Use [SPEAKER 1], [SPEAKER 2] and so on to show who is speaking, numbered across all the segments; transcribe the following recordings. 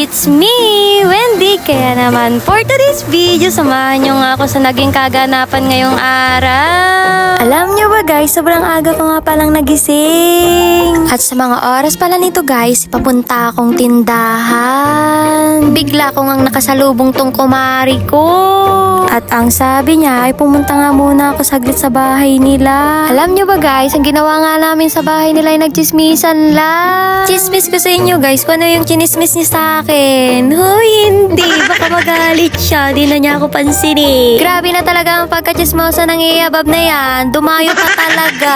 [SPEAKER 1] It's me, Wendy. Kaya naman, for today's video, samahan nyo nga ako sa naging kaganapan ngayong araw. Alam nyo ba guys, sobrang aga ko nga palang nagising. At sa mga oras pala nito guys, papunta akong tindahan. Bigla ko ngang nakasalubong tong kumari ko. At ang sabi niya ay pumunta nga muna ako saglit sa bahay nila. Alam nyo ba guys, ang ginawa nga namin sa bahay nila ay nagchismisan lang. Chismis ko sa inyo guys, kung ano yung chinismis niya sa akin. Hoy, hindi. Baka magalit siya. Di na niya ako pansinin. Grabe na talaga ang pagkachismosa ng iabab na yan. Dumayo pa talaga.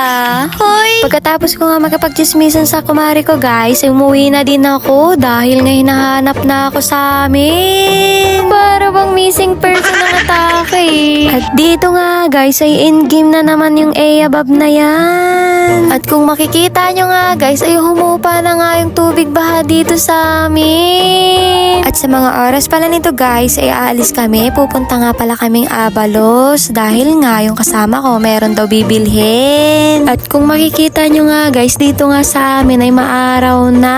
[SPEAKER 1] Hoy! Pagkatapos ko nga magkapagchismisan sa kumari ko guys, ay umuwi na din ako dahil nga hinahanap na ako sa amin. Para bang missing person ang atake. At dito nga guys, ay endgame na naman yung iabab na yan. At kung makikita nyo nga guys, ay humupa na nga yung tubig baha dito sa amin. At sa mga oras pala nito guys, ay aalis kami. Pupunta nga pala kaming Abalos dahil nga yung kasama ko meron daw bibilhin. At kung makikita nyo nga guys, dito nga sa amin ay maaraw na.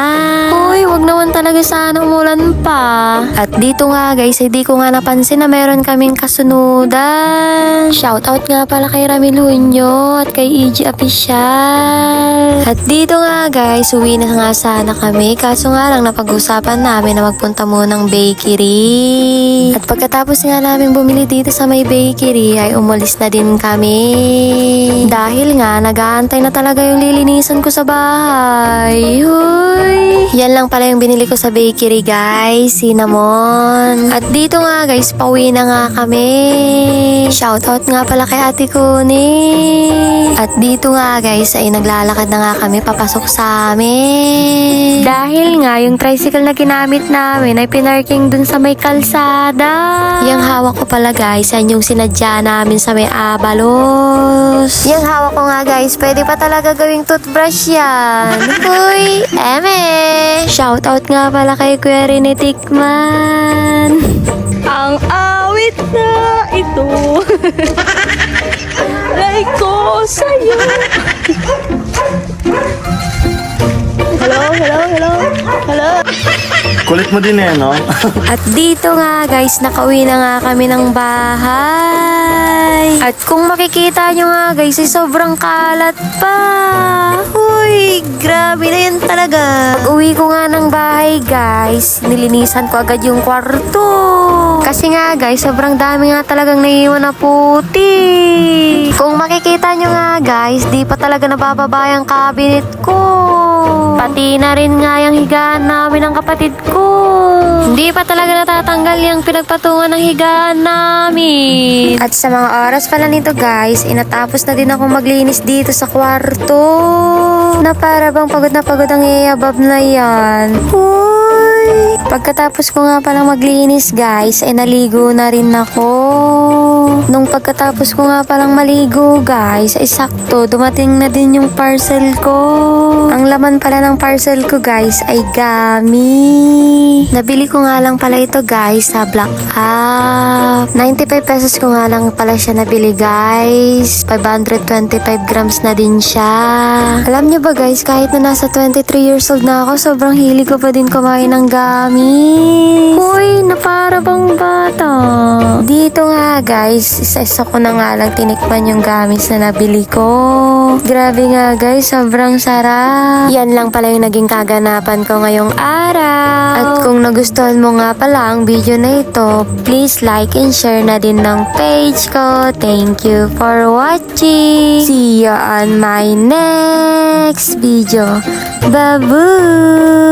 [SPEAKER 1] Uy, wag naman talaga sana umulan pa. At dito nga guys, ay di ko nga napansin na meron kaming kasunudan. Shoutout nga pala kay Ramil Hunyo at kay EG Official. At dito nga guys, uwi na nga sana kami. Kaso nga lang napag-usapan namin na magpunta munang bakery. At pagkatapos nga namin bumili dito sa may bakery, ay umalis na din kami. Dahil nga, nag-aantay na talaga yung lilinisan ko sa bahay. Huy! Yan lang pala yung binili ko sa bakery guys, cinnamon. At dito nga guys, pauwi na nga kami. Shoutout nga pala kay Ate Kuni. At dito nga guys, ay naglalakad na nga kami papasok sa amin. Dahil nga, yung tricycle na ginamit namin ay pinarking dun sa may kalsada. Yung hawak ko pala guys, yan yung sinadya namin sa may Abalos. Yung hawak ko nga guys, pwede pa talaga gawing toothbrush yan. Uy, eme! Shoutout nga pala kay Kuya Rene Tikman.
[SPEAKER 2] Ang awit na ito ay ko sa'yo. Hello.
[SPEAKER 3] Kulit mo din no?
[SPEAKER 1] At dito nga guys, nakauwi na nga kami ng bahay. At kung makikita nyo nga guys, ay sobrang kalat pa. Uy, grabe na yan talaga. Pag uwi ko nga ng bahay guys, nilinisan ko agad yung kwarto. Kasi nga guys, sobrang dami nga talagang naiiwan na puti. Kung makikita nyo nga guys, di pa talaga nabababa yung cabinet ko. Pati na rin nga yung higaan namin ng kapatid ko. Hindi pa talaga natatanggal yung pinagpatungan ng higaan namin. At sa mga oras pala nito guys, inatapos na din ako maglinis dito sa kwarto. Na para bang pagod na pagod ang iabab na yan. Uy! Pagkatapos ko nga palang maglinis guys, ay naligo na rin ako. Nung pagkatapos ko nga palang maligo guys, ay sakto, dumating na din yung parcel ko. Ang laman pala ng parcel ko guys ay gummy. Nabili ko nga lang pala ito guys sa Black App. 95 pesos ko nga lang pala siya nabili guys. 525 grams na din siya. Alam nyo ba guys, kahit na nasa 23 years old na ako, sobrang hilig ko pa din kumain ng gummy. Uy, na para bang bata. Dito nga guys, isa-isa ko na nga lang tinikman yung gummies na nabili ko. Grabe nga guys, sobrang sarap. Yan lang pala yung naging kaganapan ko ngayong araw. At kung nagustuhan mo nga pala ang video na ito, please like and share na din ng page ko. Thank you for watching. See you on my next video. Babush!